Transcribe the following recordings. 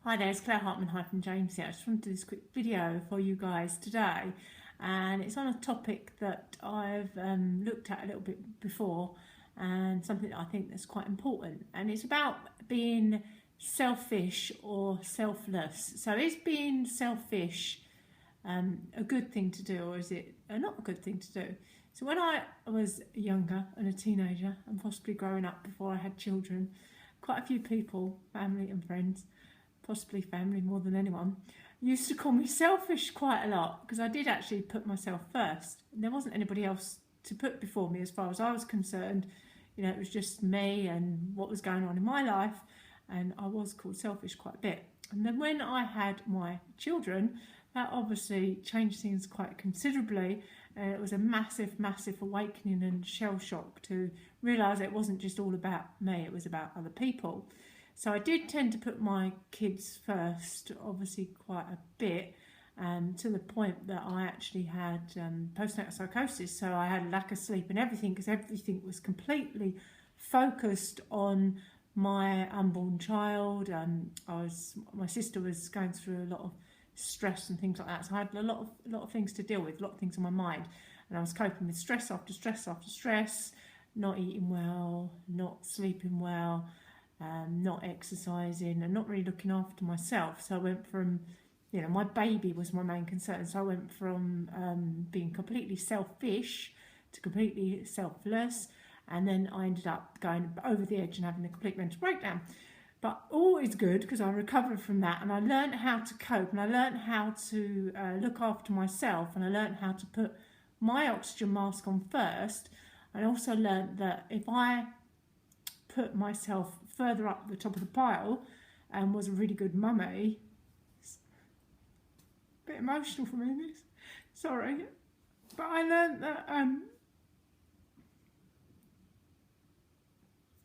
Hi there, it's Claire-James here. I just wanted to do this quick video for you guys today, and it's on a topic that I've looked at a little bit before, and something that I think that's quite important, and it's about being selfish or selfless. So is being selfish a good thing to do, or is it not a good thing to do? So when I was younger and a teenager, and possibly growing up before I had children, quite a few people, family and friends, possibly family more than anyone, used to call me selfish quite a lot, because I did actually put myself first. There wasn't anybody else to put before me as far as I was concerned. You know, it was just me and what was going on in my life, and I was called selfish quite a bit. And then when I had my children, that obviously changed things quite considerably. It was a massive awakening and shell shock to realise it wasn't just all about me, it was about other people. So I did tend to put my kids first, obviously quite a bit, to the point that I actually had postnatal psychosis. So I had a lack of sleep and everything, because everything was completely focused on my unborn child. My sister was going through a lot of stress and things like that, so I had a lot of things to deal with, a lot of things on my mind, and I was coping with stress after stress after stress, not eating well, not sleeping well, not exercising, and not really looking after myself. So I went from, you know, my baby was my main concern, so I went from being completely selfish to completely selfless, and then I ended up going over the edge and having a complete mental breakdown. But all is good, because I recovered from that, and I learned how to cope, and I learned how to look after myself, and I learned how to put my oxygen mask on first. I also learned that if I put myself further up the top of the pile and was a really good mummy, it's a bit emotional for me, this, sorry, but I learned that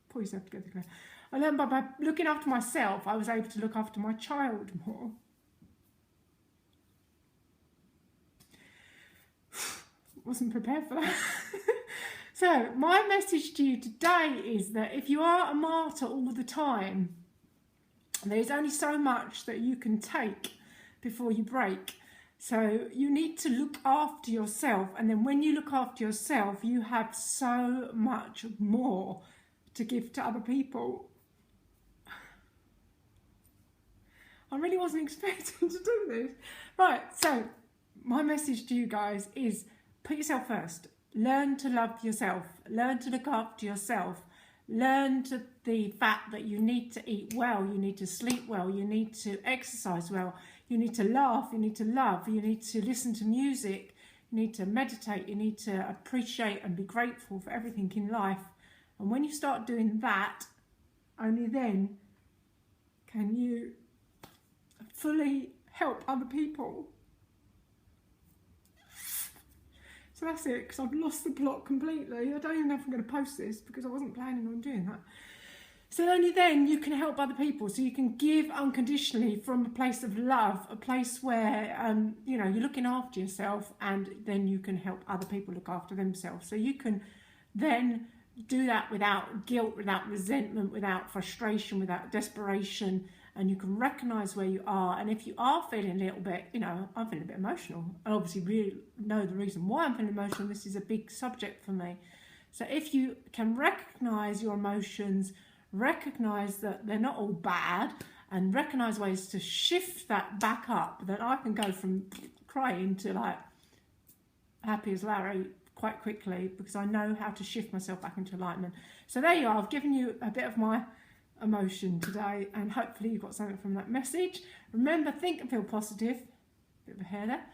pull yourself together, Claire. I learned by looking after myself, I was able to look after my child more. Wasn't prepared for that. So my message to you today is that if you are a martyr all the time, there's only so much that you can take before you break. So you need to look after yourself, and then when you look after yourself, you have so much more to give to other people. I really wasn't expecting to do this. Right, so my message to you guys is put yourself first. Learn to love yourself. Learn to look after yourself. Learn to the fact that you need to eat well, you need to sleep well, you need to exercise well, you need to laugh, you need to love, you need to listen to music, you need to meditate, you need to appreciate and be grateful for everything in life. And when you start doing that, only then can you fully help other people. So that's it, because I've lost the plot completely. I don't even know if I'm going to post this, because I wasn't planning on doing that. So only then you can help other people. So you can give unconditionally from a place of love, a place where you know, you're looking after yourself, and then you can help other people look after themselves. So you can then do that without guilt, without resentment, without frustration, without desperation, and you can recognise where you are. And if you are feeling a little bit, you know, I'm feeling a bit emotional, I obviously really know the reason why I'm feeling emotional. This is a big subject for me. So if you can recognise your emotions, recognise that they're not all bad, and recognise ways to shift that back up, then I can go from crying to like happy as Larry quite quickly, because I know how to shift myself back into enlightenment. So there you are, I've given you a bit of my emotion today, and hopefully you got something from that message. Remember, think and feel positive. Bit of a hair there.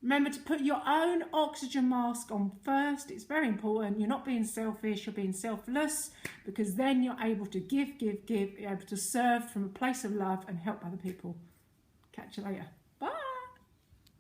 Remember to put your own oxygen mask on first. It's very important. You're not being selfish, you're being selfless, because then you're able to give, you're able to serve from a place of love and help other people. Catch you later.